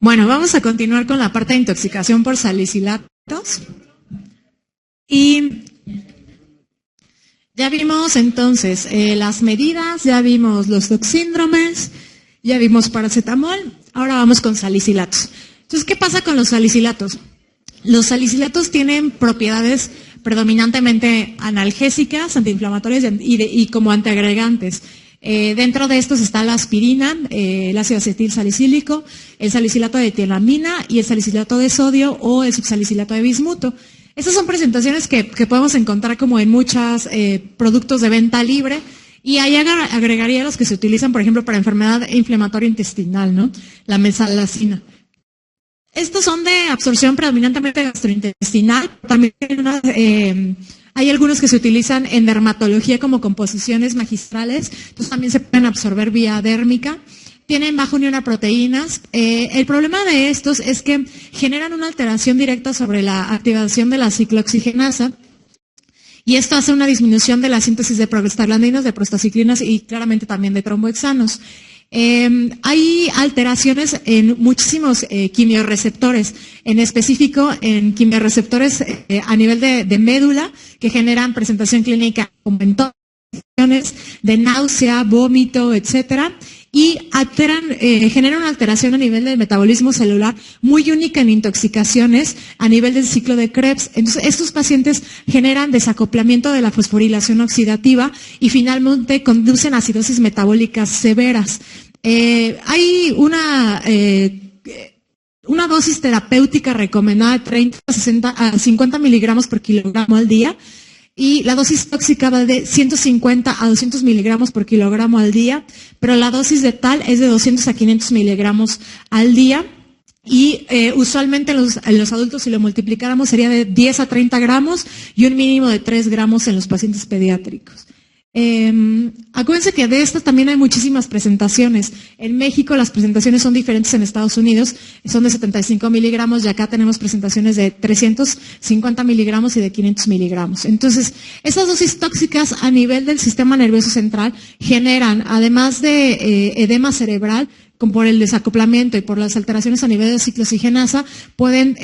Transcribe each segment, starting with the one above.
Bueno, vamos a continuar con la parte de intoxicación por salicilatos. Y ya vimos entonces las medidas, ya vimos los toxíndromes, ya vimos paracetamol, ahora vamos con salicilatos. Entonces, ¿qué pasa con los salicilatos? Los salicilatos tienen propiedades predominantemente analgésicas, antiinflamatorias y como antiagregantes. Dentro de estos está la aspirina, el ácido acetil salicílico, el salicilato de etilamina y el salicilato de sodio o el subsalicilato de bismuto. Estas son presentaciones que podemos encontrar como en muchos productos de venta libre, y ahí agregaría los que se utilizan, por ejemplo, para enfermedad inflamatoria intestinal, ¿no? La mesalazina. Estos son de absorción predominantemente gastrointestinal. También hay algunos que se utilizan en dermatología como composiciones magistrales, entonces también se pueden absorber vía dérmica. Tienen baja unión a proteínas. El problema de estos es que generan una alteración directa sobre la activación de la ciclooxigenasa, y esto hace una disminución de la síntesis de prostaglandinas, de prostaciclinas y claramente también de trombohexanos. Hay alteraciones en muchísimos quimiorreceptores, en específico en quimiorreceptores a nivel de médula, que generan presentación clínica como en todas las situaciones de náusea, vómito, etcétera, y generan una alteración a nivel del metabolismo celular muy única en intoxicaciones a nivel del ciclo de Krebs. Entonces, estos pacientes generan desacoplamiento de la fosforilación oxidativa y finalmente conducen a acidosis metabólicas severas. Hay una dosis terapéutica recomendada de 30 a 50 miligramos por kilogramo al día, y la dosis tóxica va de 150 a 200 miligramos por kilogramo al día, pero la dosis letal es de 200 a 500 miligramos al día. Y usualmente en los adultos, si lo multiplicáramos, sería de 10 a 30 gramos y un mínimo de 3 gramos en los pacientes pediátricos. Acuérdense que de estas también hay muchísimas presentaciones. En México las presentaciones son diferentes en Estados Unidos, son de 75 miligramos, y acá tenemos presentaciones de 350 miligramos y de 500 miligramos. Entonces, esas dosis tóxicas a nivel del sistema nervioso central generan, además de edema cerebral, como por el desacoplamiento y por las alteraciones a nivel de ciclooxigenasa, pueden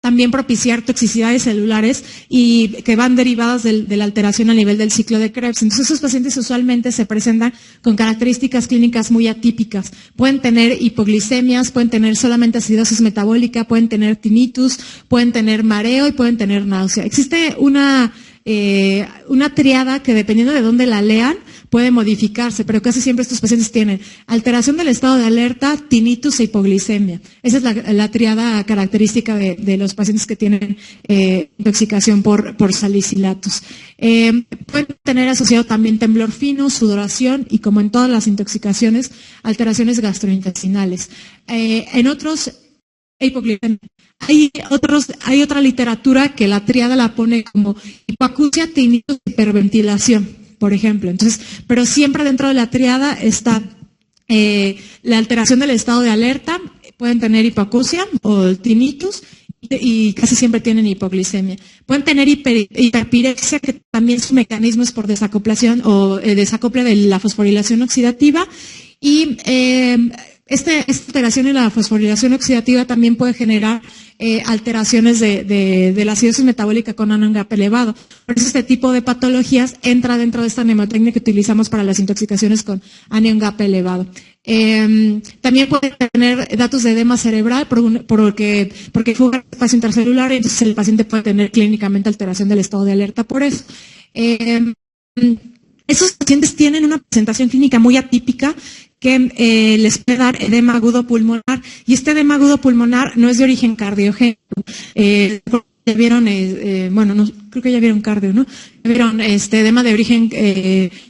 también propiciar toxicidades celulares y que van derivadas de la alteración a nivel del ciclo de Krebs. Entonces, esos pacientes usualmente se presentan con características clínicas muy atípicas. Pueden tener hipoglicemias, pueden tener solamente acidosis metabólica, pueden tener tinnitus, pueden tener mareo y pueden tener náusea. Existe una triada que, dependiendo de dónde la lean, puede modificarse, pero casi siempre estos pacientes tienen alteración del estado de alerta, tinnitus e hipoglicemia. Esa es la triada característica de los pacientes que tienen intoxicación por salicilatos. Pueden tener asociado también temblor fino, sudoración y, como en todas las intoxicaciones, alteraciones gastrointestinales. En otros, hipoglicemia. Hay otra literatura que la triada la pone como hipoacusia, tinnitus, hiperventilación, por ejemplo. Entonces, pero siempre dentro de la triada está la alteración del estado de alerta. Pueden tener hipoacusia o tinnitus y casi siempre tienen hipoglicemia. Pueden tener hiperpirexia, que también su mecanismo es por desacoplación o desacople de la fosforilación oxidativa, y esta alteración en la fosforilación oxidativa también puede generar alteraciones de la acidosis metabólica con anion gap elevado. Por eso este tipo de patologías entra dentro de esta mnemotecnia que utilizamos para las intoxicaciones con anion gap elevado. También puede tener datos de edema cerebral porque fuga el espacio intercelular, entonces el paciente puede tener clínicamente alteración del estado de alerta por eso. Esos pacientes tienen una presentación clínica muy atípica que les puede dar edema agudo pulmonar, y este edema agudo pulmonar no es de origen cardiogénico. Ya vieron, bueno, no, creo que ya vieron cardio, ¿no? Ya vieron edema de origen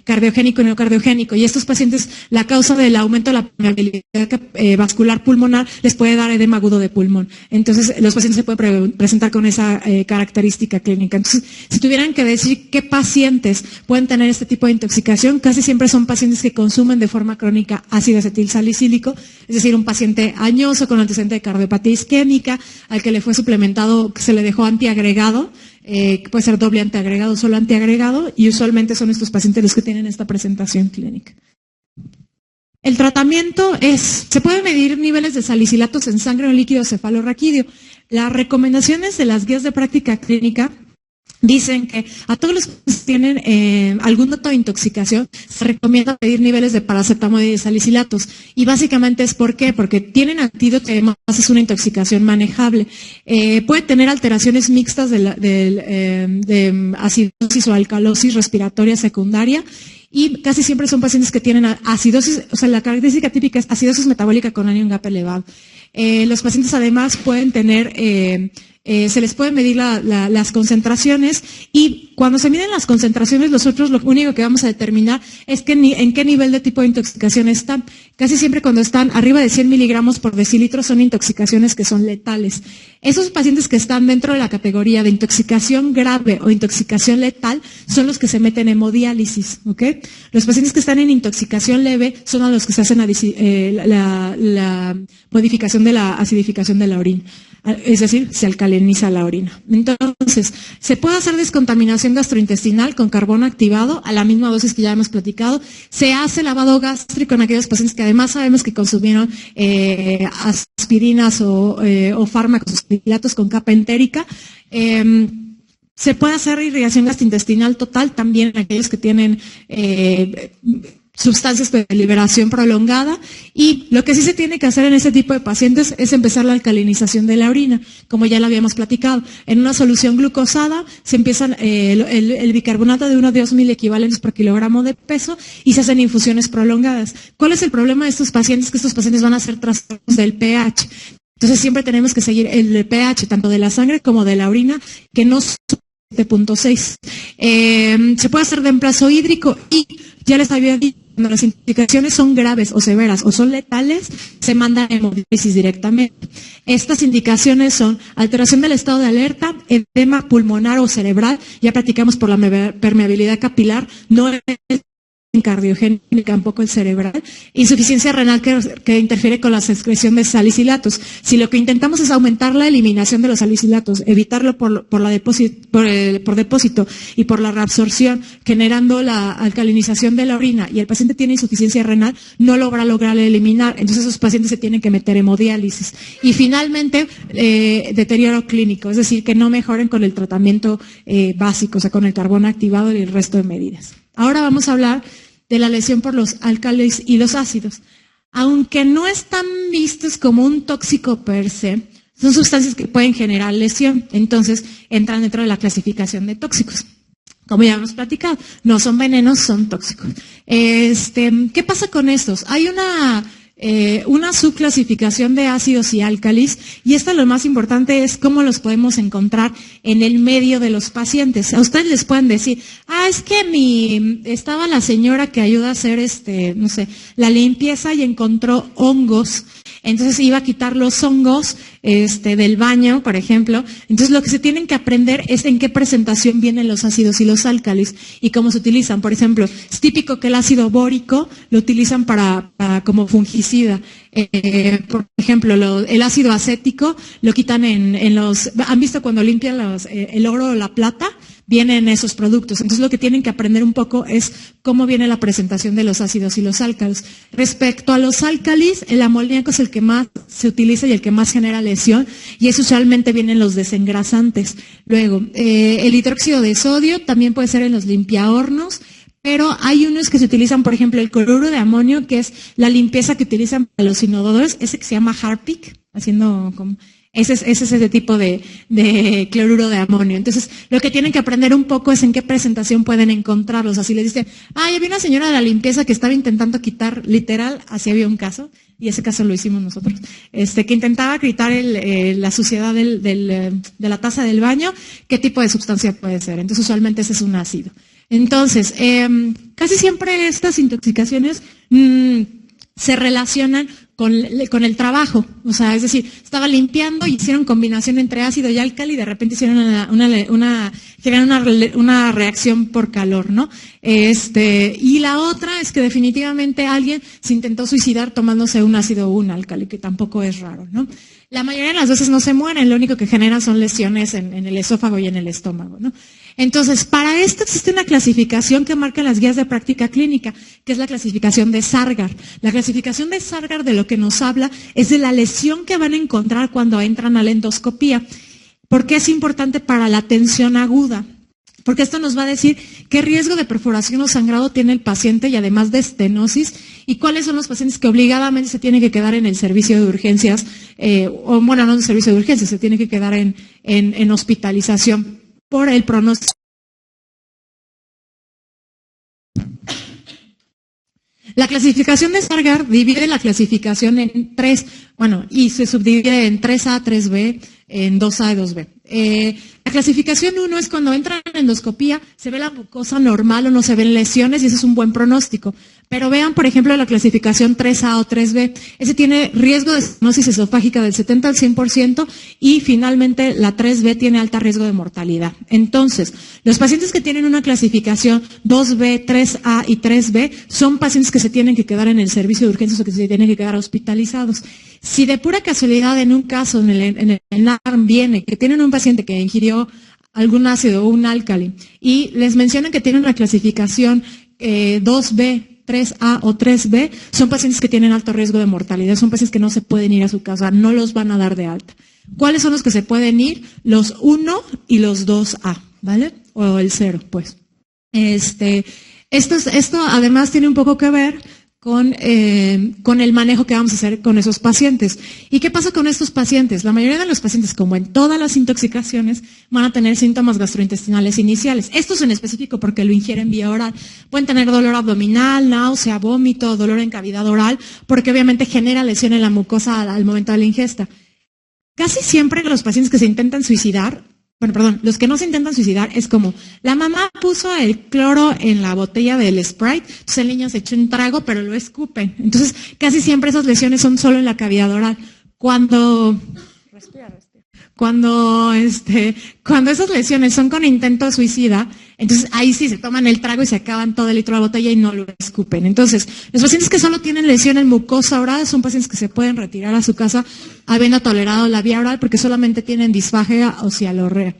cardiogénico y no cardiogénico, y estos pacientes, la causa del aumento de la permeabilidad vascular pulmonar les puede dar edema agudo de pulmón. Entonces, los pacientes se pueden presentar con esa característica clínica. Entonces, si tuvieran que decir qué pacientes pueden tener este tipo de intoxicación, casi siempre son pacientes que consumen de forma crónica ácido acetil salicílico, es decir, un paciente añoso con antecedente de cardiopatía isquémica, al que le fue suplementado, que se le dejó antiagregado, que puede ser doble antiagregado o solo antiagregado, y usualmente son estos pacientes los que tienen esta presentación clínica. El tratamiento se puede medir niveles de salicilatos en sangre o líquido cefalorraquídeo. Las recomendaciones de las guías de práctica clínica dicen que a todos los que tienen algún dato de intoxicación se recomienda medir niveles de paracetamol y de salicilatos. Y básicamente es ¿por qué? Porque tienen antídoto y además es una intoxicación manejable. Puede tener alteraciones mixtas de acidosis o alcalosis respiratoria secundaria. Y casi siempre son pacientes que tienen acidosis, o sea, la característica típica es acidosis metabólica con anion gap elevado. Los pacientes además pueden tener, se les puede medir las concentraciones y cuando se miden las concentraciones nosotros lo único que vamos a determinar es en qué nivel de tipo de intoxicación están. Casi siempre cuando están arriba de 100 miligramos por decilitro son intoxicaciones que son letales. Esos pacientes que están dentro de la categoría de intoxicación grave o intoxicación letal son los que se meten en hemodiálisis, ¿ok? Los pacientes que están en intoxicación leve son a los que se hacen la modificación de la acidificación de la orina. Es decir, se alcaliniza la orina. Entonces, se puede hacer descontaminación gastrointestinal con carbono activado a la misma dosis que ya hemos platicado. Se hace lavado gástrico en aquellos pacientes que además sabemos que consumieron aspirinas o fármacos dilatos con capa entérica. Se puede hacer irrigación gastrointestinal total también en aquellos que tienen sustancias de liberación prolongada y lo que sí se tiene que hacer en este tipo de pacientes es empezar la alcalinización de la orina, como ya lo habíamos platicado. En una solución glucosada se empiezan el bicarbonato de 1 a 2 equivalentes por kilogramo de peso y se hacen infusiones prolongadas. ¿Cuál es el problema de estos pacientes? Que estos pacientes van a hacer trastornos del pH. Entonces siempre tenemos que seguir el pH tanto de la sangre como de la orina que no supere 7.6. Se puede hacer de reemplazo hídrico y ya les había dicho, cuando las indicaciones son graves o severas o son letales, se manda hemodiálisis directamente. Estas indicaciones son alteración del estado de alerta, edema pulmonar o cerebral, ya platicamos por la permeabilidad capilar, no es cardiogénica, tampoco el cerebral, insuficiencia renal que interfiere con la secreción de salicilatos. Si lo que intentamos es aumentar la eliminación de los salicilatos, evitarlo por depósito y por la reabsorción, generando la alcalinización de la orina, y el paciente tiene insuficiencia renal, no logra eliminar, entonces esos pacientes se tienen que meter hemodiálisis. Y finalmente, deterioro clínico, es decir, que no mejoren con el tratamiento básico, o sea, con el carbono activado y el resto de medidas. Ahora vamos a hablar de la lesión por los álcalis y los ácidos. Aunque no están vistos como un tóxico per se, son sustancias que pueden generar lesión, entonces entran dentro de la clasificación de tóxicos. Como ya hemos platicado, no son venenos, son tóxicos. ¿Qué pasa con estos? Hay una subclasificación de ácidos y álcalis, y esta lo más importante es cómo los podemos encontrar en el medio de los pacientes. A ustedes les pueden decir, es que estaba la señora que ayuda a hacer no sé, la limpieza y encontró hongos. Entonces iba a quitar los hongos del baño, por ejemplo. Entonces lo que se tienen que aprender es en qué presentación vienen los ácidos y los álcalis y cómo se utilizan. Por ejemplo, es típico que el ácido bórico lo utilizan para como fungicida. Por ejemplo, el ácido acético lo quitan en los... ¿Han visto cuando limpian el oro o la plata? Vienen esos productos. Entonces lo que tienen que aprender un poco es cómo viene la presentación de los ácidos y los álcalis. Respecto a los álcalis, el amoníaco es el que más se utiliza y el que más genera lesión, y eso usualmente vienen los desengrasantes. Luego, el hidróxido de sodio también puede ser en los limpiahornos, pero hay unos que se utilizan, por ejemplo, el cloruro de amonio, que es la limpieza que utilizan para los inodoros, ese que se llama Harpic, haciendo como... Ese es ese tipo de cloruro de amonio. Entonces, lo que tienen que aprender un poco es en qué presentación pueden encontrarlos. Así les dicen, había una señora de la limpieza que estaba intentando quitar, literal, así había un caso, y ese caso lo hicimos nosotros, que intentaba quitar la suciedad de la taza del baño. ¿Qué tipo de sustancia puede ser? Entonces, usualmente ese es un ácido. Entonces, casi siempre estas intoxicaciones se relacionan con el trabajo, o sea, es decir, estaba limpiando y hicieron combinación entre ácido y álcali y de repente hicieron una reacción por calor, ¿no? Y la otra es que definitivamente alguien se intentó suicidar tomándose un ácido o un álcali, que tampoco es raro, ¿no? La mayoría de las veces no se mueren, lo único que generan son lesiones en el esófago y en el estómago, ¿no? Entonces, para esto existe una clasificación que marca las guías de práctica clínica, que es la clasificación de Sargar. La clasificación de Sargar de lo que nos habla es de la lesión que van a encontrar cuando entran a la endoscopía. ¿Por qué es importante para la atención aguda? Porque esto nos va a decir qué riesgo de perforación o sangrado tiene el paciente y además de estenosis, y cuáles son los pacientes que obligadamente se tienen que quedar en el servicio de urgencias, no en el servicio de urgencias, se tienen que quedar en hospitalización por el pronóstico. La clasificación de Sargar divide la clasificación en tres, y se subdivide en 3A, 3B, en 2A y 2B. La clasificación 1 es cuando entran en endoscopía, se ve la mucosa normal o no se ven lesiones y ese es un buen pronóstico. Pero vean, por ejemplo, la clasificación 3A o 3B. Ese tiene riesgo de estenosis esofágica del 70 al 100% y finalmente la 3B tiene alto riesgo de mortalidad. Entonces, los pacientes que tienen una clasificación 2B, 3A y 3B son pacientes que se tienen que quedar en el servicio de urgencias o que se tienen que quedar hospitalizados. Si de pura casualidad en un caso en el NARM viene que tienen un paciente que ingirió algún ácido o un álcali y les mencionan que tienen una clasificación 2B, 3A o 3B, son pacientes que tienen alto riesgo de mortalidad, son pacientes que no se pueden ir a su casa, no los van a dar de alta. ¿Cuáles son los que se pueden ir? Los 1 y los 2A, ¿vale? O el 0, pues. Esto además tiene un poco que ver con el manejo que vamos a hacer con esos pacientes. ¿Y qué pasa con estos pacientes? La mayoría de los pacientes, como en todas las intoxicaciones, van a tener síntomas gastrointestinales iniciales. Estos en específico porque lo ingieren vía oral. Pueden tener dolor abdominal, náusea, vómito, dolor en cavidad oral, porque obviamente genera lesión en la mucosa al momento de la ingesta. Casi siempre los pacientes que se intentan suicidar, los que no se intentan suicidar es como, la mamá puso el cloro en la botella del Sprite, entonces el niño se echó un trago, pero lo escupen. Entonces, casi siempre esas lesiones son solo en la cavidad oral. Cuando esas lesiones son con intento suicida, entonces ahí sí se toman el trago y se acaban todo el litro de la botella y no lo escupen. Entonces, los pacientes que solo tienen lesión en mucosa oral son pacientes que se pueden retirar a su casa habiendo tolerado la vía oral porque solamente tienen disfagia o cialorrea.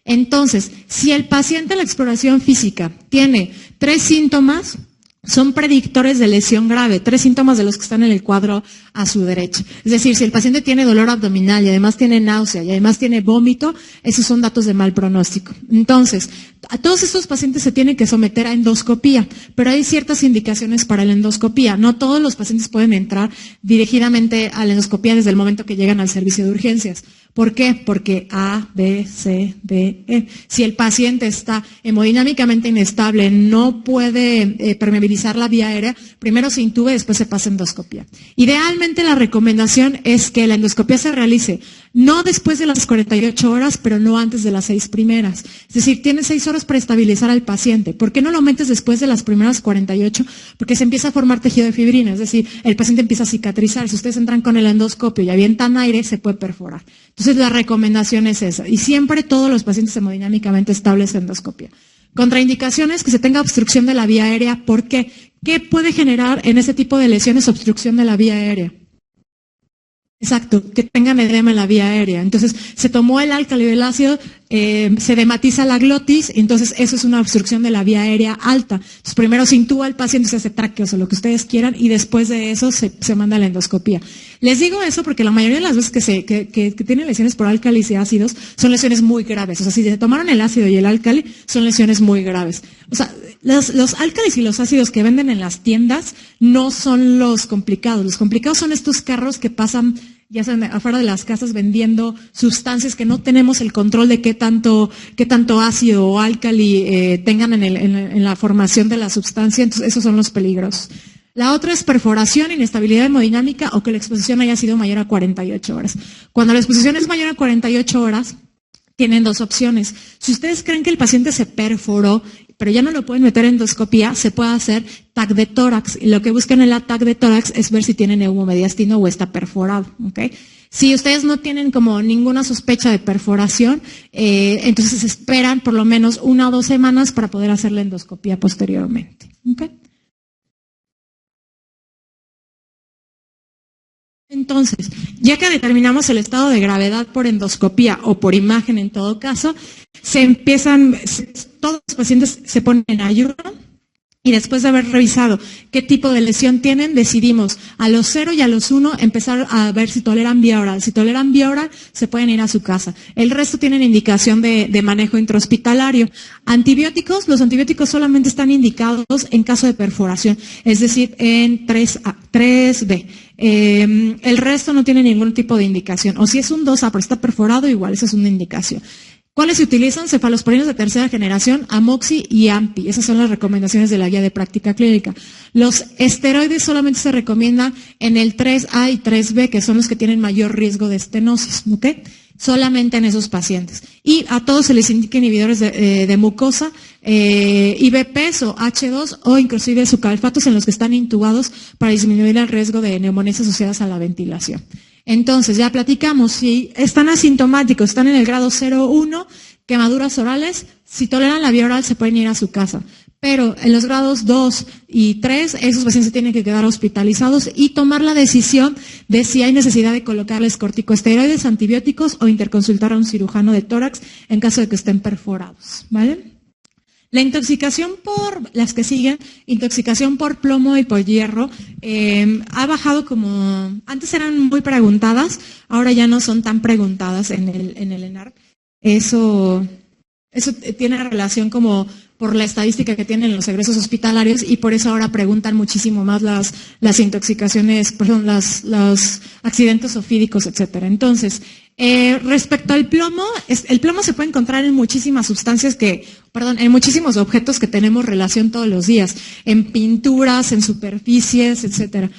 Entonces, si el paciente en la exploración física tiene 3 síntomas, son predictores de lesión grave, 3 síntomas de los que están en el cuadro a su derecha. Es decir, si el paciente tiene dolor abdominal y además tiene náusea y además tiene vómito, esos son datos de mal pronóstico. Entonces, a todos estos pacientes se tienen que someter a endoscopía, pero hay ciertas indicaciones para la endoscopía. No todos los pacientes pueden entrar dirigidamente a la endoscopía desde el momento que llegan al servicio de urgencias. ¿Por qué? Porque A, B, C, D, E. Si el paciente está hemodinámicamente inestable, no puede permeabilizar la vía aérea, primero se intube y después se pasa a endoscopía. Idealmente la recomendación es que la endoscopía se realice no después de las 48 horas, pero no antes de las 6 primeras. Es decir, tienes 6 horas para estabilizar al paciente. ¿Por qué no lo metes después de las primeras 48? Porque se empieza a formar tejido de fibrina, es decir, el paciente empieza a cicatrizar. Si ustedes entran con el endoscopio y avientan aire, se puede perforar. Entonces la recomendación es esa. Y siempre todos los pacientes hemodinámicamente estables endoscopia. Contraindicaciones, que se tenga obstrucción de la vía aérea. ¿Por qué? ¿Qué puede generar en ese tipo de lesiones obstrucción de la vía aérea? Exacto, que tengan edema en la vía aérea. Entonces, se tomó el álcali y el ácido, se dematiza la glotis, y entonces eso es una obstrucción de la vía aérea alta. Entonces, primero se intuba al paciente, se hace tráqueos o lo que ustedes quieran, y después de eso se manda a la endoscopía. Les digo eso porque la mayoría de las veces que tienen lesiones por álcalis y ácidos son lesiones muy graves. O sea, si se tomaron el ácido y el álcali, son lesiones muy graves. O sea, los álcalis y los ácidos que venden en las tiendas no son los complicados. Los complicados son estos carros que pasan ya saben, afuera de las casas vendiendo sustancias que no tenemos el control de qué tanto ácido o álcali tengan en la formación de la sustancia. Entonces, esos son los peligros. La otra es perforación, inestabilidad hemodinámica o que la exposición haya sido mayor a 48 horas. Cuando la exposición es mayor a 48 horas, tienen 2 opciones. Si ustedes creen que el paciente se perforó, pero ya no lo pueden meter en endoscopía, se puede hacer TAC de tórax. Y lo que buscan en la TAC de tórax es ver si tiene neumomediastino o está perforado. ¿Okay? Si ustedes no tienen como ninguna sospecha de perforación, entonces esperan por lo menos 1 o 2 semanas para poder hacer la endoscopía posteriormente. ¿Okay? Entonces, ya que determinamos el estado de gravedad por endoscopía o por imagen en todo caso, todos los pacientes se ponen en ayuno y después de haber revisado qué tipo de lesión tienen, decidimos a los 0 y a los 1 empezar a ver si toleran vía oral. Si toleran vía oral, se pueden ir a su casa. El resto tienen indicación de manejo intrahospitalario. Antibióticos, los antibióticos solamente están indicados en caso de perforación, es decir, en 3B. El resto no tiene ningún tipo de indicación. O si es un 2A, pero está perforado, igual, esa es una indicación. ¿Cuáles se utilizan? Cefalosporinos de tercera generación, Amoxi y AMPI. Esas son las recomendaciones de la guía de práctica clínica. Los esteroides solamente se recomiendan en el 3A y 3B, que son los que tienen mayor riesgo de estenosis, ¿ok? Solamente en esos pacientes. Y a todos se les indica inhibidores de mucosa, IBPs o H2 o inclusive sucalfatos en los que están intubados para disminuir el riesgo de neumonías asociadas a la ventilación. Entonces, ya platicamos, si están asintomáticos, están en el grado 0-1, quemaduras orales, si toleran la vía oral se pueden ir a su casa. Pero en los grados 2 y 3, esos pacientes tienen que quedar hospitalizados y tomar la decisión de si hay necesidad de colocarles corticosteroides, antibióticos o interconsultar a un cirujano de tórax en caso de que estén perforados, ¿vale? La intoxicación las que siguen, intoxicación por plomo y por hierro, ha bajado antes eran muy preguntadas, ahora ya no son tan preguntadas en el ENARC. Eso tiene relación como por la estadística que tienen los egresos hospitalarios y por eso ahora preguntan muchísimo más las intoxicaciones, los accidentes ofídicos, etcétera. Entonces, respecto al plomo, el plomo se puede encontrar en muchísimas en muchísimos objetos que tenemos relación todos los días, en pinturas, en superficies, etcétera.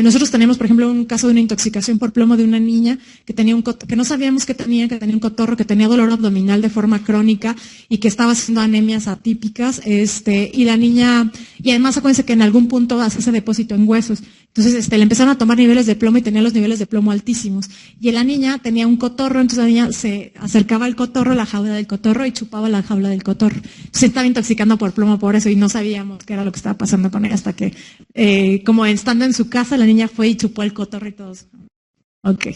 Nosotros tenemos, por ejemplo, un caso de una intoxicación por plomo de una niña que que no sabíamos que tenía un cotorro, que tenía dolor abdominal de forma crónica y que estaba haciendo anemias atípicas, y la niña, y además acuérdense que en algún punto hace ese depósito en huesos. Entonces, le empezaron a tomar niveles de plomo y tenía los niveles de plomo altísimos. Y la niña tenía un cotorro, entonces la niña se acercaba al cotorro, la jaula del cotorro, y chupaba la jaula del cotorro. Entonces se estaba intoxicando por plomo por eso y no sabíamos qué era lo que estaba pasando con ella hasta que, como estando en su casa, la niña fue y chupó el cotorro y todos. Ok,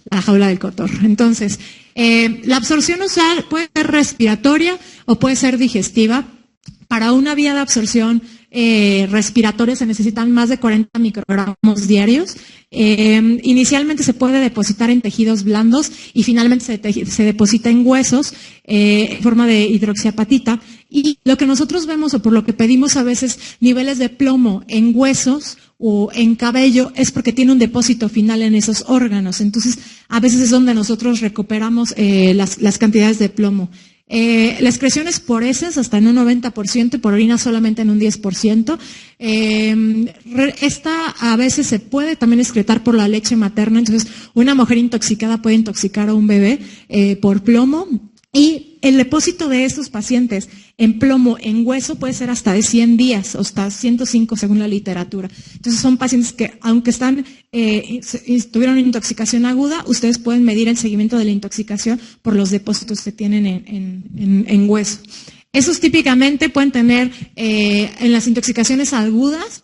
la jaula del cotorro. Entonces, la absorción usual puede ser respiratoria o puede ser digestiva. Para una vía de absorción respiratoria se necesitan más de 40 microgramos diarios. Inicialmente se puede depositar en tejidos blandos y finalmente se deposita en huesos en forma de hidroxiapatita. Y lo que nosotros vemos o por lo que pedimos a veces niveles de plomo en huesos o en cabello es porque tiene un depósito final en esos órganos. Entonces, a veces es donde nosotros recuperamos las cantidades de plomo. La excreción es por heces hasta en un 90% y por orina solamente en un 10%. Esta a veces se puede también excretar por la leche materna, entonces una mujer intoxicada puede intoxicar a un bebé por plomo. Y el depósito de estos pacientes en plomo en hueso puede ser hasta de 100 días, o hasta 105 según la literatura. Entonces son pacientes que, aunque tuvieron una intoxicación aguda, ustedes pueden medir el seguimiento de la intoxicación por los depósitos que tienen en hueso. Esos típicamente pueden tener en las intoxicaciones agudas,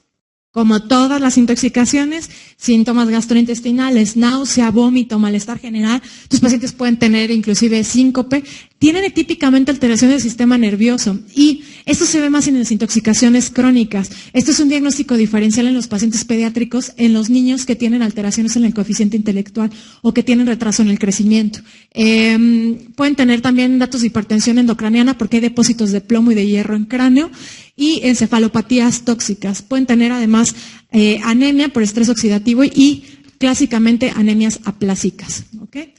como todas las intoxicaciones, síntomas gastrointestinales, náusea, vómito, malestar general. Tus pacientes pueden tener inclusive síncope. Tienen típicamente alteración del sistema nervioso y esto se ve más en las intoxicaciones crónicas. Esto es un diagnóstico diferencial en los pacientes pediátricos, en los niños que tienen alteraciones en el coeficiente intelectual o que tienen retraso en el crecimiento. Pueden tener también datos de hipertensión endocraniana porque hay depósitos de plomo y de hierro en cráneo y encefalopatías tóxicas. Pueden tener además anemia por estrés oxidativo y clásicamente anemias aplásicas. ¿Okay?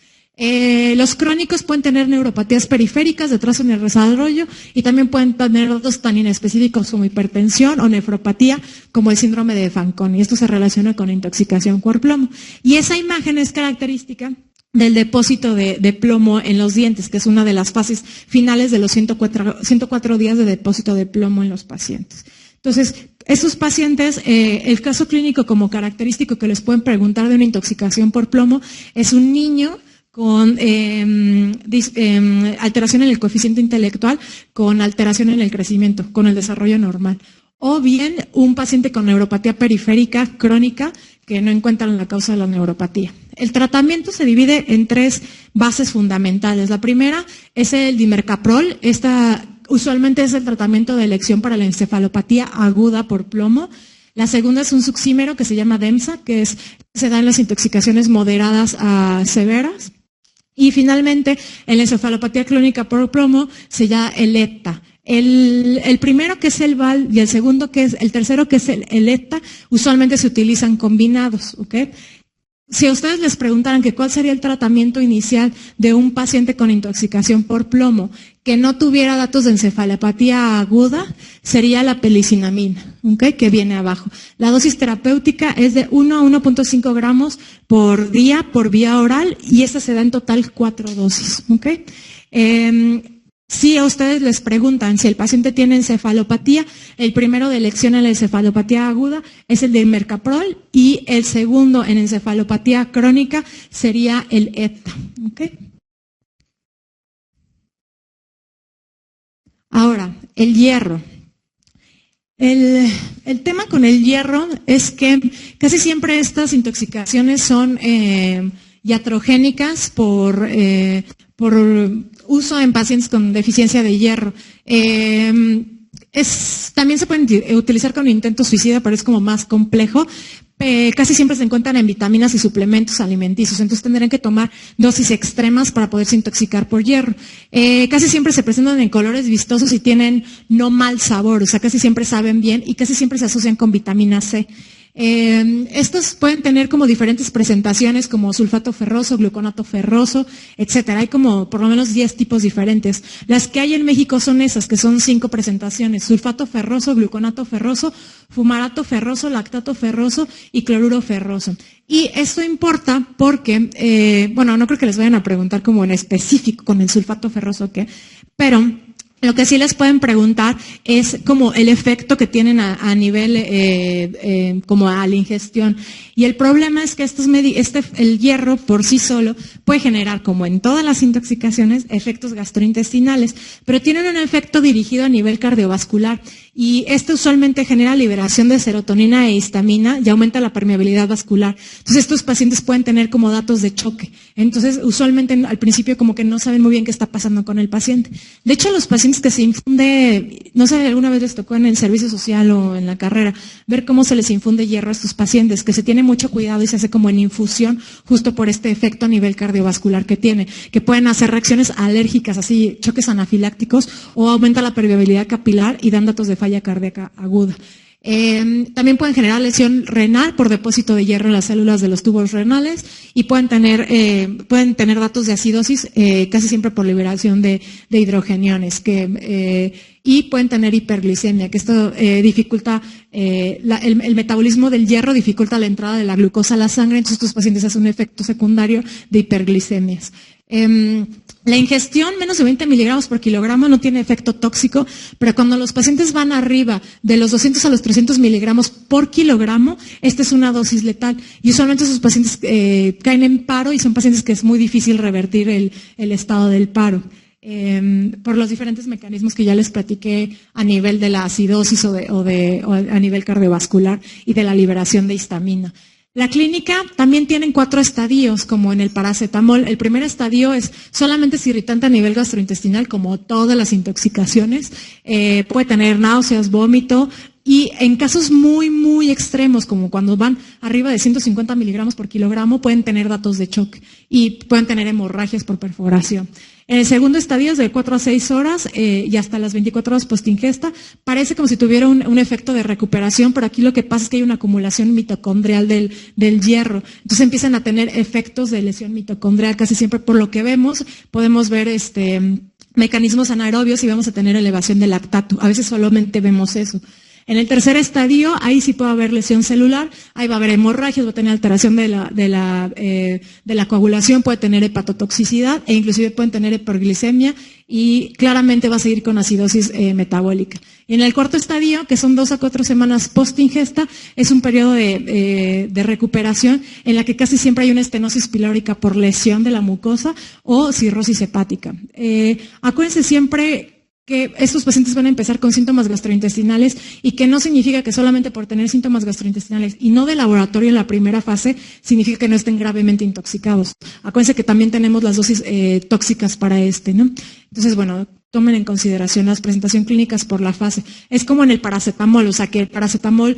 Los crónicos pueden tener neuropatías periféricas de atraso en el desarrollo y también pueden tener datos tan inespecíficos como hipertensión o nefropatía como el síndrome de Fanconi. Esto se relaciona con intoxicación por plomo. Y esa imagen es característica del depósito de plomo en los dientes, que es una de las fases finales de los 104 días de depósito de plomo en los pacientes. Entonces, esos pacientes, el caso clínico como característico que les pueden preguntar de una intoxicación por plomo es un niño con alteración en el coeficiente intelectual, con alteración en el crecimiento, con el desarrollo normal. O bien un paciente con neuropatía periférica crónica que no encuentran la causa de la neuropatía. El tratamiento se divide en 3 bases fundamentales. La primera es el dimercaprol. Esta usualmente es el tratamiento de elección para la encefalopatía aguda por plomo. La segunda es un succímero que se llama DEMSA, que se da en las intoxicaciones moderadas a severas. Y finalmente, en la encefalopatía crónica por plomo se llama el ETA. El primero, que es el VAL, y el tercero, que es el ETA, usualmente se utilizan combinados, ¿ok? Si a ustedes les preguntaran que cuál sería el tratamiento inicial de un paciente con intoxicación por plomo que no tuviera datos de encefalopatía aguda, sería la pelicinamina, ¿okay? Que viene abajo. La dosis terapéutica es de 1 a 1.5 gramos por día por vía oral y esta se da en total 4 dosis. ¿Okay? Si a ustedes les preguntan si el paciente tiene encefalopatía, el primero de elección en la encefalopatía aguda es el de mercaprol y el segundo en encefalopatía crónica sería el ETA. ¿Okay? Ahora, el hierro. El tema con el hierro es que casi siempre estas intoxicaciones son iatrogénicas por uso en pacientes con deficiencia de hierro. También se pueden utilizar con intento suicida, pero es como más complejo. Casi siempre se encuentran en vitaminas y suplementos alimenticios, entonces tendrán que tomar dosis extremas para poderse intoxicar por hierro. Casi siempre se presentan en colores vistosos y tienen no mal sabor, o sea, casi siempre saben bien y casi siempre se asocian con vitamina C. Estos pueden tener como diferentes presentaciones como sulfato ferroso, gluconato ferroso, etcétera. Hay como por lo menos 10 tipos diferentes. Las que hay en México son esas, que son 5 presentaciones: sulfato ferroso, gluconato ferroso, fumarato ferroso, lactato ferroso y cloruro ferroso. Y esto importa porque, no creo que les vayan a preguntar como en específico con el sulfato ferroso qué, pero lo que sí les pueden preguntar es como el efecto que tienen a nivel como a la ingestión. Y el problema es que el hierro por sí solo puede generar, como en todas las intoxicaciones, efectos gastrointestinales, pero tienen un efecto dirigido a nivel cardiovascular. Y esto usualmente genera liberación de serotonina e histamina y aumenta la permeabilidad vascular. Entonces estos pacientes pueden tener como datos de choque. Entonces usualmente al principio como que no saben muy bien qué está pasando con el paciente. De hecho, los pacientes que se infunde, no sé, alguna vez les tocó en el servicio social o en la carrera, ver cómo se les infunde hierro a estos pacientes, que se tiene mucho cuidado y se hace como en infusión justo por este efecto a nivel cardiovascular que tiene, que pueden hacer reacciones alérgicas, así choques anafilácticos, o aumenta la permeabilidad capilar y dan datos de falla cardíaca aguda. También pueden generar lesión renal por depósito de hierro en las células de los tubos renales y pueden tener datos de acidosis casi siempre por liberación de hidrogeniones y pueden tener hiperglicemia, que esto dificulta el metabolismo del hierro, dificulta la entrada de la glucosa a la sangre, entonces estos pacientes hacen un efecto secundario de hiperglicemias. La ingestión, menos de 20 miligramos por kilogramo, no tiene efecto tóxico, pero cuando los pacientes van arriba de los 200 a los 300 miligramos por kilogramo, esta es una dosis letal. Y usualmente esos pacientes caen en paro y son pacientes que es muy difícil revertir el estado del paro. Por los diferentes mecanismos que ya les platiqué a nivel de la acidosis o a nivel cardiovascular y de la liberación de histamina. La clínica también tienen 4 estadios, como en el paracetamol. El primer estadio solamente es irritante a nivel gastrointestinal, como todas las intoxicaciones. Puede tener náuseas, vómito, y en casos muy, muy extremos, como cuando van arriba de 150 miligramos por kilogramo, pueden tener datos de choque y pueden tener hemorragias por perforación. En el segundo estadio es de 4 a 6 horas y hasta las 24 horas postingesta. Parece como si tuviera un efecto de recuperación, pero aquí lo que pasa es que hay una acumulación mitocondrial del hierro. Entonces empiezan a tener efectos de lesión mitocondrial. Casi siempre, por lo que vemos, podemos ver mecanismos anaerobios y vamos a tener elevación de lactato. A veces solamente vemos eso. En el tercer estadio, ahí sí puede haber lesión celular, ahí va a haber hemorragias, va a tener alteración de la coagulación, puede tener hepatotoxicidad e inclusive pueden tener hiperglicemia y claramente va a seguir con acidosis metabólica. Y en el cuarto estadio, que son 2 a 4 semanas post-ingesta, es un periodo de recuperación en la que casi siempre hay una estenosis pilórica por lesión de la mucosa o cirrosis hepática. Acuérdense siempre que estos pacientes van a empezar con síntomas gastrointestinales y que no significa que solamente por tener síntomas gastrointestinales y no de laboratorio en la primera fase, significa que no estén gravemente intoxicados. Acuérdense que también tenemos las dosis tóxicas para ¿no? Entonces, bueno, tomen en consideración las presentaciones clínicas por la fase. Es como en el paracetamol, o sea que el paracetamol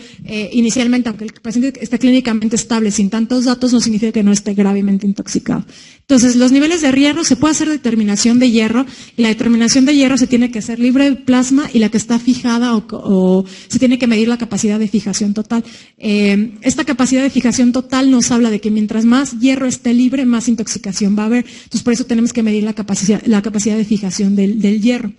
inicialmente, aunque el paciente esté clínicamente estable sin tantos datos, no significa que no esté gravemente intoxicado. Entonces, los niveles de hierro, se puede hacer determinación de hierro, y la determinación de hierro se tiene que hacer libre de plasma y la que está fijada o se tiene que medir la capacidad de fijación total. Esta capacidad de fijación total nos habla de que mientras más hierro esté libre, más intoxicación va a haber. Entonces, por eso tenemos que medir la capacidad de fijación del hierro.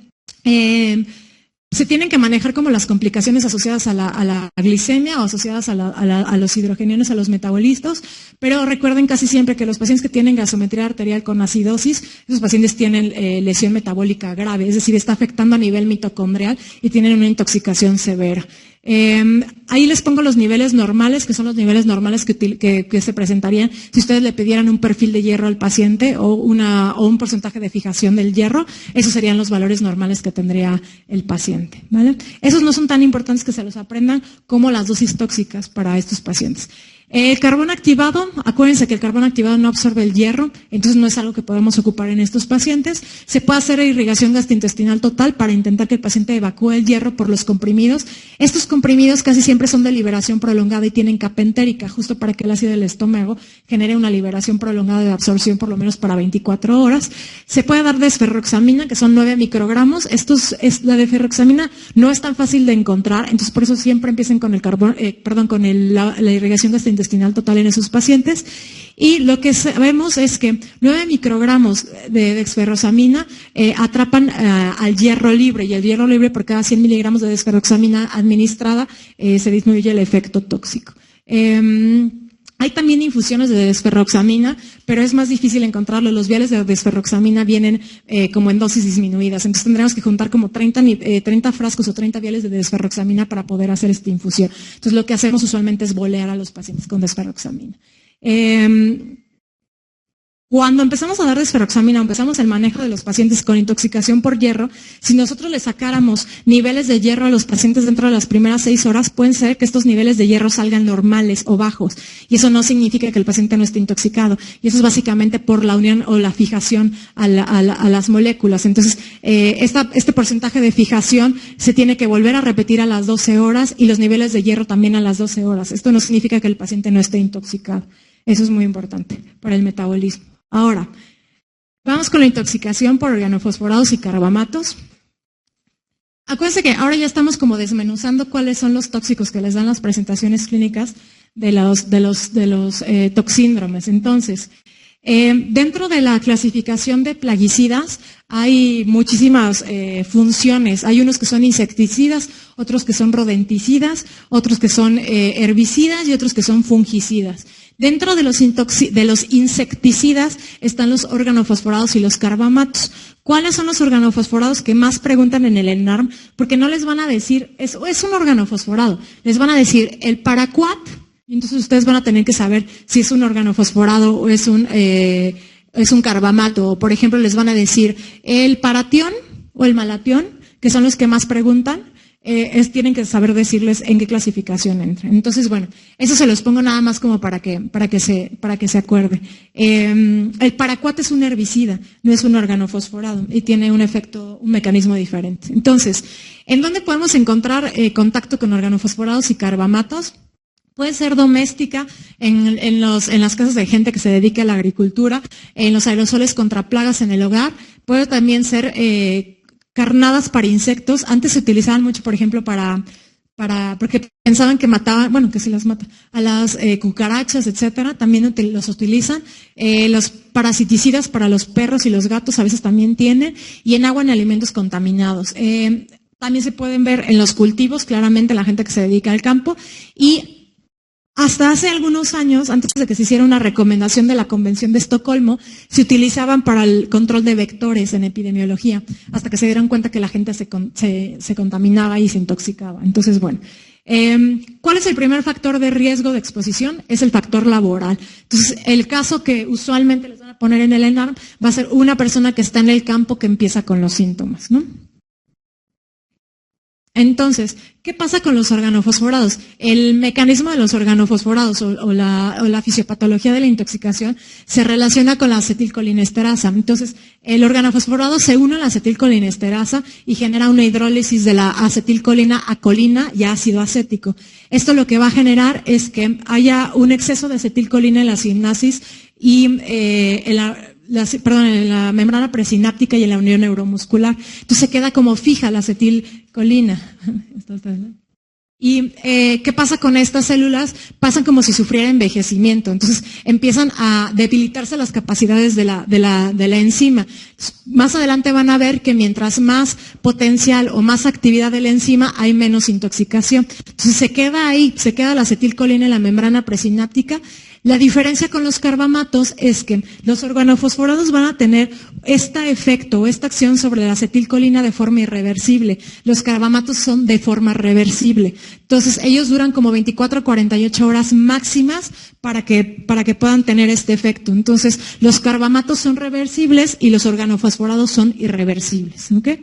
Se tienen que manejar como las complicaciones asociadas a la glicemia o asociadas a los hidrogeniones, a los metabolistas, pero recuerden casi siempre que los pacientes que tienen gasometría arterial con acidosis, esos pacientes tienen lesión metabólica grave, es decir, está afectando a nivel mitocondrial y tienen una intoxicación severa. Ahí les pongo los niveles normales, que son los niveles normales que se presentarían si ustedes le pidieran un perfil de hierro al paciente o un porcentaje de fijación del hierro. Esos serían los valores normales que tendría el paciente, ¿vale? Esos no son tan importantes que se los aprendan como las dosis tóxicas para estos pacientes. El carbón activado, acuérdense que el carbón activado no absorbe el hierro, entonces no es algo que podemos ocupar en estos pacientes. Se puede hacer irrigación gastrointestinal total para intentar que el paciente evacúe el hierro por los comprimidos. Estos comprimidos casi siempre son de liberación prolongada y tienen capa entérica, justo para que el ácido del estómago genere una liberación prolongada de absorción por lo menos para 24 horas. Se puede dar desferroxamina, que son 9 microgramos. La desferroxamina no es tan fácil de encontrar, entonces por eso siempre empiecen con la irrigación gastrointestinal total en esos pacientes. Y lo que sabemos es que 9 microgramos de desferroxamina atrapan al hierro libre, y el hierro libre por cada 100 miligramos de desferroxamina administrada se disminuye el efecto tóxico. Hay también infusiones de desferroxamina, pero es más difícil encontrarlo. Los viales de desferroxamina vienen como en dosis disminuidas. Entonces tendremos que juntar como 30 frascos o 30 viales de desferroxamina para poder hacer esta infusión. Entonces lo que hacemos usualmente es bolear a los pacientes con desferroxamina. Cuando empezamos a dar desferroxamina, empezamos el manejo de los pacientes con intoxicación por hierro, si nosotros le sacáramos niveles de hierro a los pacientes dentro de las primeras 6 horas, pueden ser que estos niveles de hierro salgan normales o bajos, y eso no significa que el paciente no esté intoxicado, y eso es básicamente por la unión o la fijación a las moléculas. Entonces, este porcentaje de fijación se tiene que volver a repetir a las 12 horas y los niveles de hierro también a las 12 horas. Esto no significa que el paciente no esté intoxicado. Eso es muy importante para el metabolismo. Ahora, vamos con la intoxicación por organofosforados y carbamatos. Acuérdense que ahora ya estamos como desmenuzando cuáles son los tóxicos que les dan las presentaciones clínicas de los toxíndromes. Entonces, dentro de la clasificación de plaguicidas hay muchísimas funciones. Hay unos que son insecticidas, otros que son rodenticidas, otros que son herbicidas y otros que son fungicidas. Dentro de los insecticidas están los organofosforados y los carbamatos. ¿Cuáles son los organofosforados que más preguntan en el ENARM? Porque no les van a decir, es un organofosforado, les van a decir el paraquat, y entonces ustedes van a tener que saber si es un organofosforado o es un carbamato. Por ejemplo, les van a decir el paratión o el malatión, que son los que más preguntan. Tienen que saber decirles en qué clasificación entran. Entonces, bueno, eso se los pongo nada más como para que se acuerde. El paraquat es un herbicida, no es un organofosforado y tiene un mecanismo diferente. Entonces, ¿en dónde podemos encontrar contacto con organofosforados y carbamatos? Puede ser doméstica en las casas de gente que se dedique a la agricultura, en los aerosoles contra plagas en el hogar. Puede también ser carnadas para insectos. Antes se utilizaban mucho, por ejemplo, porque pensaban que mataban, bueno, que se las mata, a las cucarachas, etcétera, también los utilizan. Los parasiticidas para los perros y los gatos a veces también tienen, y en agua en alimentos contaminados. También se pueden ver en los cultivos, claramente la gente que se dedica al campo, y hasta hace algunos años, antes de que se hiciera una recomendación de la Convención de Estocolmo, se utilizaban para el control de vectores en epidemiología, hasta que se dieron cuenta que la gente se contaminaba y se intoxicaba. Entonces, bueno, ¿cuál es el primer factor de riesgo de exposición? Es el factor laboral. Entonces, el caso que usualmente les van a poner en el ENARM va a ser una persona que está en el campo que empieza con los síntomas, ¿no? Entonces, ¿qué pasa con los organofosforados? El mecanismo de los organofosforados o la fisiopatología de la intoxicación se relaciona con la acetilcolinesterasa. Entonces, el organofosforado se une a la acetilcolinesterasa y genera una hidrólisis de la acetilcolina a colina y ácido acético. Esto lo que va a generar es que haya un exceso de acetilcolina en la sinapsis y en la membrana presináptica y en la unión neuromuscular. Entonces se queda como fija la acetilcolina. ¿Y qué pasa con estas células? Pasan como si sufriera envejecimiento. Entonces empiezan a debilitarse las capacidades de la enzima. Más adelante van a ver que mientras más potencial o más actividad de la enzima, hay menos intoxicación. Entonces se queda ahí, se queda la acetilcolina en la membrana presináptica. La diferencia con los carbamatos es que los organofosforados van a tener este efecto o esta acción sobre la acetilcolina de forma irreversible. Los carbamatos son de forma reversible. Entonces, ellos duran como 24 a 48 horas máximas para que puedan tener este efecto. Entonces, los carbamatos son reversibles y los organofosforados son irreversibles. ¿Okay?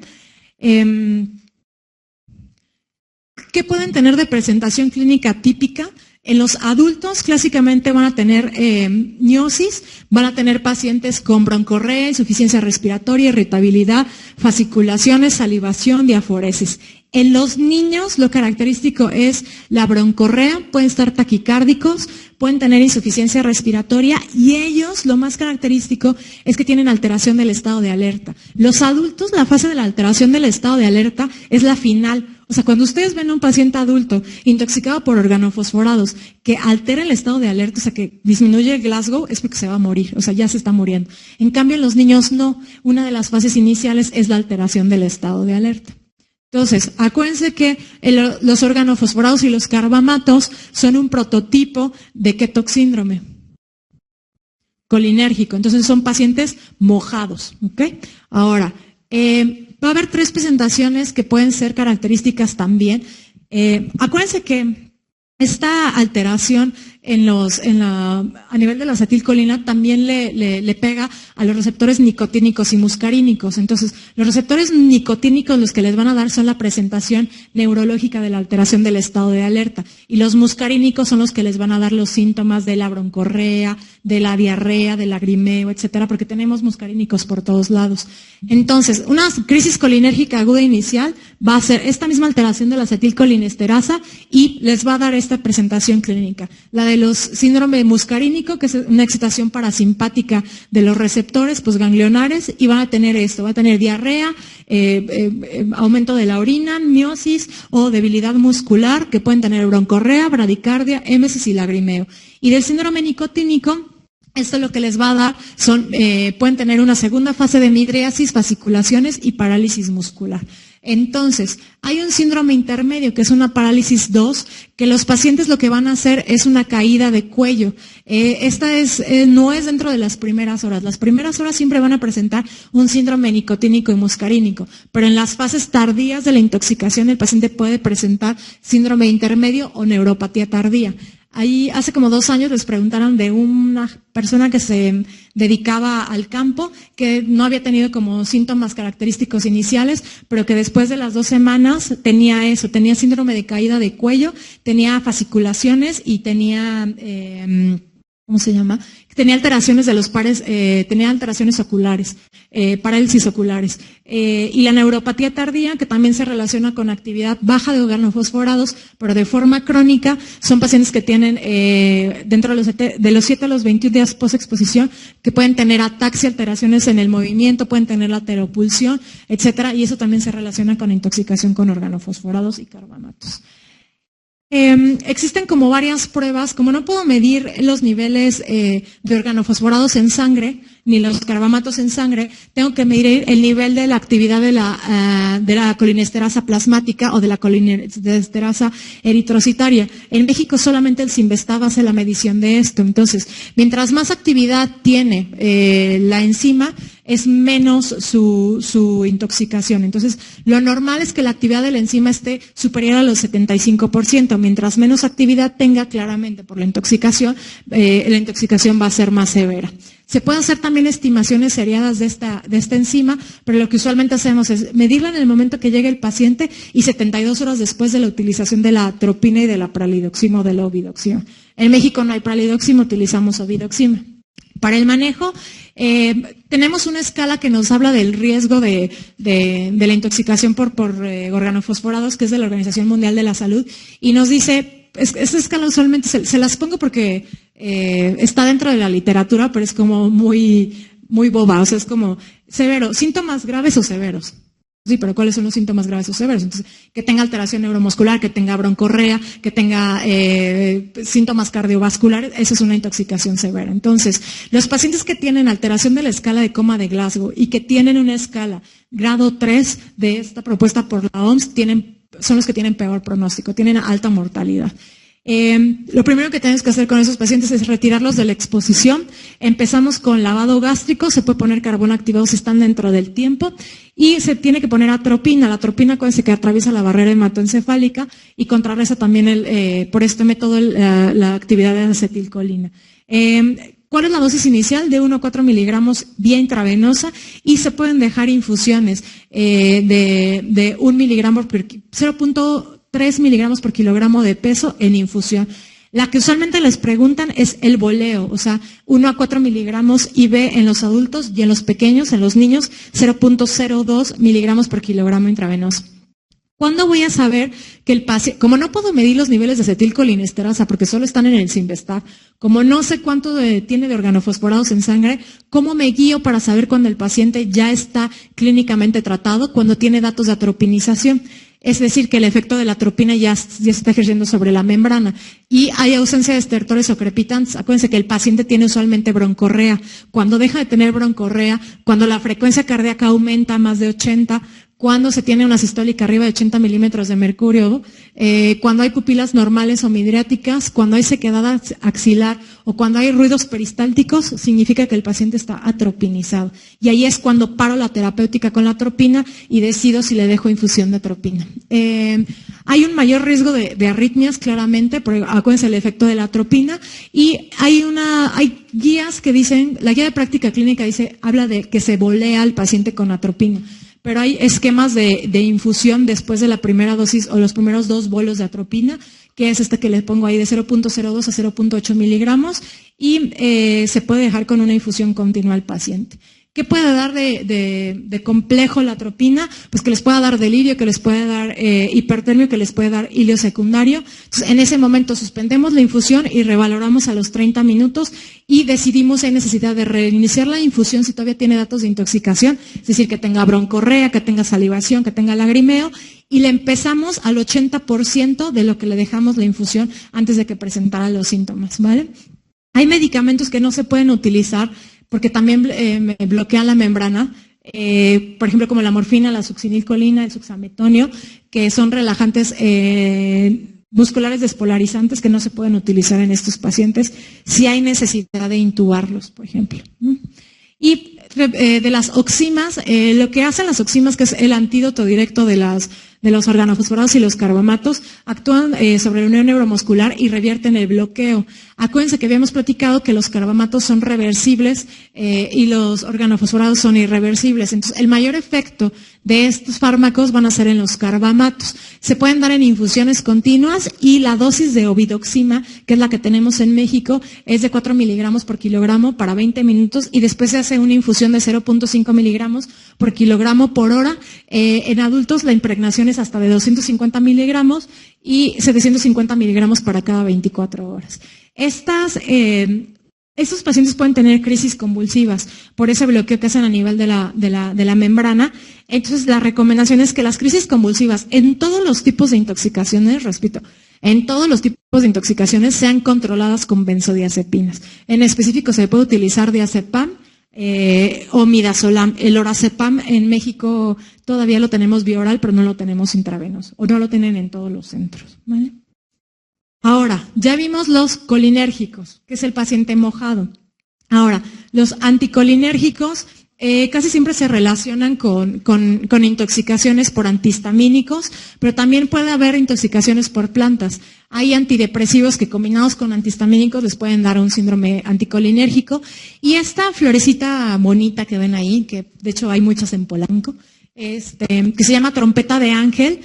¿Qué pueden tener de presentación clínica típica? En los adultos clásicamente van a tener miosis, van a tener pacientes con broncorrea, insuficiencia respiratoria, irritabilidad, fasciculaciones, salivación, diaforesis. En los niños lo característico es la broncorrea, pueden estar taquicárdicos, pueden tener insuficiencia respiratoria y ellos lo más característico es que tienen alteración del estado de alerta. Los adultos, la fase de la alteración del estado de alerta es la final. O sea, cuando ustedes ven a un paciente adulto intoxicado por organofosforados que altera el estado de alerta, o sea, que disminuye el Glasgow, es porque se va a morir, o sea, ya se está muriendo. En cambio, en los niños no. Una de las fases iniciales es la alteración del estado de alerta. Entonces, acuérdense que los organofosforados y los carbamatos son un prototipo de Kettog síndrome colinérgico. Entonces, son pacientes mojados. ¿Ok? A haber 3 presentaciones que pueden ser características también. Acuérdense que esta alteración a nivel de la acetilcolina también le pega a los receptores nicotínicos y muscarínicos. Entonces, los receptores nicotínicos los que les van a dar son la presentación neurológica de la alteración del estado de alerta. Y los muscarínicos son los que les van a dar los síntomas de la broncorrea, de la diarrea, del lagrimeo, etcétera, porque tenemos muscarínicos por todos lados. Entonces, una crisis colinérgica aguda inicial va a ser esta misma alteración de la acetilcolinesterasa y les va a dar esta presentación clínica. La de los síndrome muscarínico, que es una excitación parasimpática de los receptores postganglionares, y van a tener esto, va a tener diarrea, aumento de la orina, miosis o debilidad muscular, que pueden tener broncorrea, bradicardia, émesis y lagrimeo. Y del síndrome nicotínico, esto lo que les va a dar pueden tener una segunda fase de midriasis, fasciculaciones y parálisis muscular. Entonces, hay un síndrome intermedio, que es una parálisis 2, que los pacientes lo que van a hacer es una caída de cuello. Esta no es dentro de las primeras horas. Las primeras horas siempre van a presentar un síndrome nicotínico y muscarínico, pero en las fases tardías de la intoxicación el paciente puede presentar síndrome intermedio o neuropatía tardía. Ahí hace como 2 años les preguntaron de una persona que se dedicaba al campo, que no había tenido como síntomas característicos iniciales, pero que después de las 2 semanas tenía eso, tenía síndrome de caída de cuello, tenía fasciculaciones y tenía, ¿cómo se llama? Tenía alteraciones de los pares, tenía alteraciones oculares, parálisis oculares. Y la neuropatía tardía, que también se relaciona con actividad baja de organofosforados, pero de forma crónica, son pacientes que tienen, dentro de los 7 a los 21 días postexposición, que pueden tener ataxia, alteraciones en el movimiento, pueden tener lateropulsión, etcétera, y eso también se relaciona con intoxicación con organofosforados y carbamatos. Existen como varias pruebas, como no puedo medir los niveles de organofosforados en sangre, ni los carbamatos en sangre, tengo que medir el nivel de la actividad de la colinesterasa plasmática o de la colinesterasa eritrocitaria. En México solamente el Cinvestav hace la medición de esto. Entonces, mientras más actividad tiene la enzima, es menos su intoxicación. Entonces, lo normal es que la actividad de la enzima esté superior a los 75%. Mientras menos actividad tenga, claramente por la intoxicación va a ser más severa. Se pueden hacer también estimaciones seriadas de esta enzima, pero lo que usualmente hacemos es medirla en el momento que llegue el paciente y 72 horas después de la utilización de la atropina y de la pralidoxima o de la obidoxima. En México no hay pralidoxima, utilizamos obidoxima. Para el manejo, tenemos una escala que nos habla del riesgo de la intoxicación por organofosforados, que es de la Organización Mundial de la Salud, y nos dice, esta escala usualmente se las pongo porque está dentro de la literatura, pero es como muy boba, o sea, es como severo, síntomas graves o severos. Sí, pero ¿cuáles son los síntomas graves o severos? Entonces, que tenga alteración neuromuscular, que tenga broncorrea, que tenga síntomas cardiovasculares, eso es una intoxicación severa. Entonces, los pacientes que tienen alteración de la escala de coma de Glasgow y que tienen una escala grado 3 de esta propuesta por la OMS, son los que tienen peor pronóstico, tienen alta mortalidad. Lo primero que tenemos que hacer con esos pacientes es retirarlos de la exposición. Empezamos con lavado gástrico, se puede poner carbono activado si están dentro del tiempo y se tiene que poner atropina. La atropina, acuérdense que atraviesa la barrera hematoencefálica y contrarresta también por este método la actividad de acetilcolina. ¿Cuál es la dosis inicial? De 1 a 4 miligramos vía intravenosa y se pueden dejar infusiones de 1 miligramo por 0.3 miligramos por kilogramo de peso en infusión. La que usualmente les preguntan es el boleo, o sea, 1 a 4 miligramos IV en los adultos y en los pequeños, en los niños, 0.02 miligramos por kilogramo intravenoso. ¿Cuándo voy a saber que el paciente, como no puedo medir los niveles de acetilcolinesterasa porque solo están en el Simvestab, como no sé cuánto tiene de organofosforados en sangre, cómo me guío para saber cuando el paciente ya está clínicamente tratado, cuando tiene datos de atropinización? Es decir, que el efecto de la atropina ya se está ejerciendo sobre la membrana y hay ausencia de estertores o crepitantes. Acuérdense que el paciente tiene usualmente broncorrea. Cuando deja de tener broncorrea, cuando la frecuencia cardíaca aumenta a más de 80, cuando se tiene una sistólica arriba de 80 milímetros de mercurio, cuando hay pupilas normales o midriáticas, cuando hay sequedad axilar o cuando hay ruidos peristálticos, significa que el paciente está atropinizado. Y ahí es cuando paro la terapéutica con la atropina y decido si le dejo infusión de atropina. Hay un mayor riesgo de arritmias, claramente, porque acuérdense el efecto de la atropina, y hay guías que dicen, la guía de práctica clínica habla de que se bolea al paciente con atropina. Pero hay esquemas de infusión después de la primera dosis o los primeros 2 bolos de atropina, que es este que les pongo ahí de 0.02 a 0.8 miligramos y se puede dejar con una infusión continua al paciente. ¿Qué puede dar de complejo la atropina? Pues que les pueda dar delirio, que les puede dar hipertermia, que les puede dar ilio secundario. Entonces, en ese momento suspendemos la infusión y revaloramos a los 30 minutos y decidimos si hay necesidad de reiniciar la infusión si todavía tiene datos de intoxicación, es decir, que tenga broncorrea, que tenga salivación, que tenga lagrimeo, y le empezamos al 80% de lo que le dejamos la infusión antes de que presentara los síntomas, ¿vale? Hay medicamentos que no se pueden utilizar porque también me bloquean la membrana, por ejemplo, como la morfina, la succinilcolina, el suxametonio, que son relajantes musculares despolarizantes que no se pueden utilizar en estos pacientes si hay necesidad de intubarlos, por ejemplo. Y de las oximas, lo que hacen las oximas, que es el antídoto directo de los organofosforados y los carbamatos, actúan sobre la unión neuromuscular y revierten el bloqueo. Acuérdense que habíamos platicado que los carbamatos son reversibles y los organofosforados son irreversibles. Entonces, el mayor efecto de estos fármacos van a ser en los carbamatos. Se pueden dar en infusiones continuas y la dosis de obidoxima, que es la que tenemos en México, es de 4 miligramos por kilogramo para 20 minutos y después se hace una infusión de 0.5 miligramos por kilogramo por hora. En adultos la impregnación es hasta de 250 miligramos y 750 miligramos para cada 24 horas. Estos pacientes pueden tener crisis convulsivas por ese bloqueo que hacen a nivel de la membrana. Entonces, la recomendación es que las crisis convulsivas en todos los tipos de intoxicaciones, repito, en todos los tipos de intoxicaciones sean controladas con benzodiazepinas. En específico, se puede utilizar diazepam o midazolam. El lorazepam en México todavía lo tenemos vía oral, pero no lo tenemos intravenoso, o no lo tienen en todos los centros, ¿vale? Ahora, ya vimos los colinérgicos, que es el paciente mojado. Ahora, los anticolinérgicos, casi siempre se relacionan con intoxicaciones por antihistamínicos, pero también puede haber intoxicaciones por plantas. Hay antidepresivos que combinados con antihistamínicos les pueden dar un síndrome anticolinérgico. Y esta florecita bonita que ven ahí, que de hecho hay muchas en Polanco, que se llama trompeta de ángel,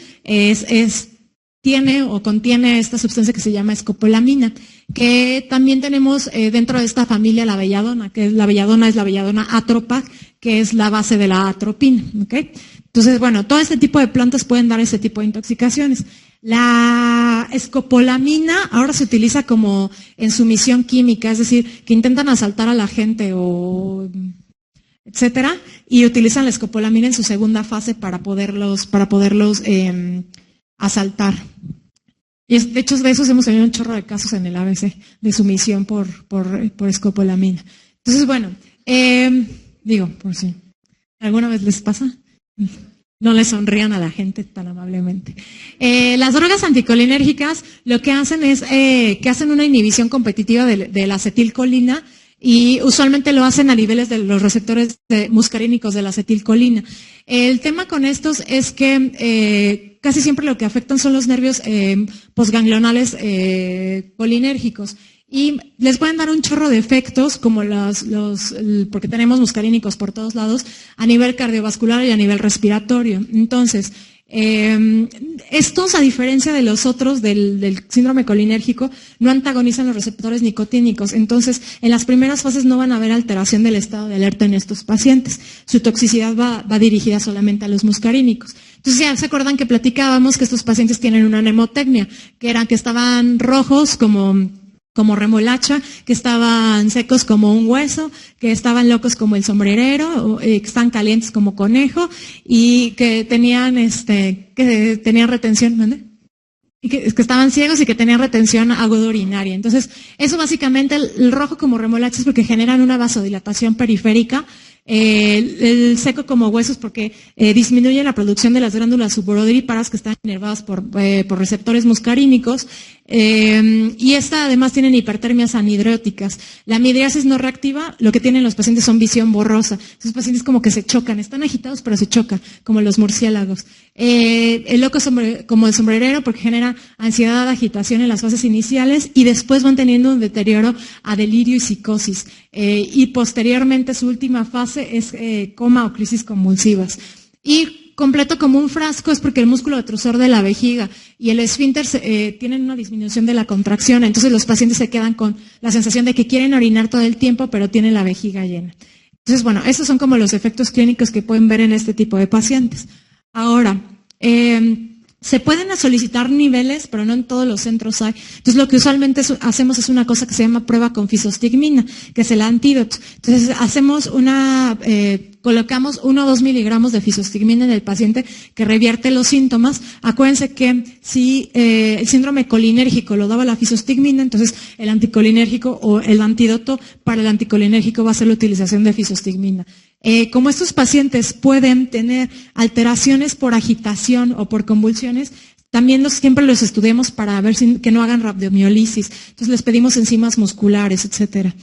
tiene o contiene esta sustancia que se llama escopolamina, que también tenemos dentro de esta familia la belladona, que la belladona es la belladona atropa, que es la base de la atropina, ¿okay? Entonces, bueno, todo este tipo de plantas pueden dar ese tipo de intoxicaciones. La escopolamina ahora se utiliza como en sumisión química, es decir, que intentan asaltar a la gente o etcétera, y utilizan la escopolamina en su segunda fase para poderlos asaltar. Y de hecho, de esos hemos tenido un chorro de casos en el ABC, de sumisión por escopolamina. Entonces, bueno, digo, por si alguna vez les pasa, no le sonrían a la gente tan amablemente. Las drogas anticolinérgicas lo que hacen es que hacen una inhibición competitiva de la acetilcolina, y usualmente lo hacen a niveles de los receptores muscarínicos de la acetilcolina. El tema con estos es que casi siempre lo que afectan son los nervios posganglionales colinérgicos, y les pueden dar un chorro de efectos, como porque tenemos muscarínicos por todos lados, a nivel cardiovascular y a nivel respiratorio. Entonces, estos, a diferencia de los otros del síndrome colinérgico, no antagonizan los receptores nicotínicos. Entonces, en las primeras fases no van a haber alteración del estado de alerta en estos pacientes. Su toxicidad va dirigida solamente a los muscarínicos. Entonces, ya se acuerdan que platicábamos que estos pacientes tienen una anemotecnia, que estaban rojos como remolacha, que estaban secos como un hueso, que estaban locos como el sombrerero, que están calientes como conejo, y que tenían retención, ¿vale? Y que estaban ciegos y que tenían retención aguda urinaria. Entonces, eso básicamente, el rojo como remolacha es porque generan una vasodilatación periférica, el seco como huesos porque disminuye la producción de las glándulas suborodíparas que están inervadas por receptores muscarínicos, y además tienen hipertermias anhidróticas. La midriasis no reactiva, lo que tienen los pacientes son visión borrosa. Esos pacientes como que se chocan, están agitados pero se chocan, como los murciélagos. El loco como el sombrerero porque genera ansiedad, agitación en las fases iniciales, y después van teniendo un deterioro a delirio y psicosis. Y posteriormente su última fase es coma o crisis convulsivas. Y completo como un frasco es porque el músculo detrusor de la vejiga y el esfínter tienen una disminución de la contracción, entonces los pacientes se quedan con la sensación de que quieren orinar todo el tiempo, pero tienen la vejiga llena. Entonces, bueno, esos son como los efectos clínicos que pueden ver en este tipo de pacientes. Ahora, se pueden solicitar niveles, pero no en todos los centros hay. Entonces, lo que usualmente hacemos es una cosa que se llama prueba con fisostigmina, que es el antídoto. Entonces, colocamos 1 o 2 miligramos de fisostigmina en el paciente que revierte los síntomas. Acuérdense que si el síndrome colinérgico lo daba la fisostigmina, entonces el anticolinérgico o el antídoto para el anticolinérgico va a ser la utilización de fisostigmina. Como estos pacientes pueden tener alteraciones por agitación o por convulsiones, también siempre los estudiamos para ver que no hagan rabdomiólisis. Entonces les pedimos enzimas musculares, etcétera.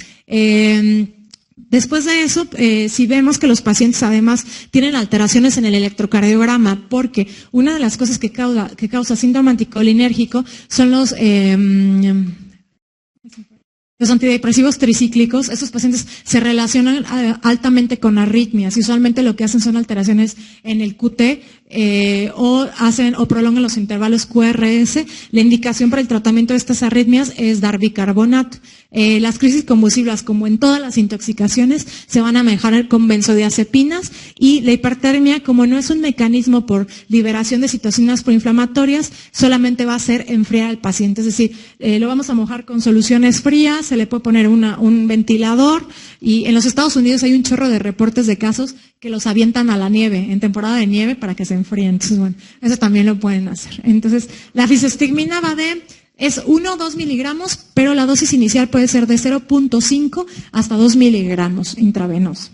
Después de eso, si vemos que los pacientes además tienen alteraciones en el electrocardiograma, porque una de las cosas que causa síndrome anticolinérgico son los antidepresivos tricíclicos. Estos pacientes se relacionan altamente con arritmias y usualmente lo que hacen son alteraciones en el QT o prolongan los intervalos QRS. La indicación para el tratamiento de estas arritmias es dar bicarbonato. Las crisis convulsivas, como en todas las intoxicaciones, se van a manejar con benzodiazepinas, y la hipertermia, como no es un mecanismo por liberación de citocinas proinflamatorias, solamente va a ser enfriar al paciente. Es decir, lo vamos a mojar con soluciones frías, se le puede poner un ventilador, y en los Estados Unidos hay un chorro de reportes de casos que los avientan a la nieve, en temporada de nieve, para que se enfríen. Entonces, bueno, eso también lo pueden hacer. Entonces, la fisostigmina es 1 o 2 miligramos, pero la dosis inicial puede ser de 0.5 hasta 2 miligramos intravenoso.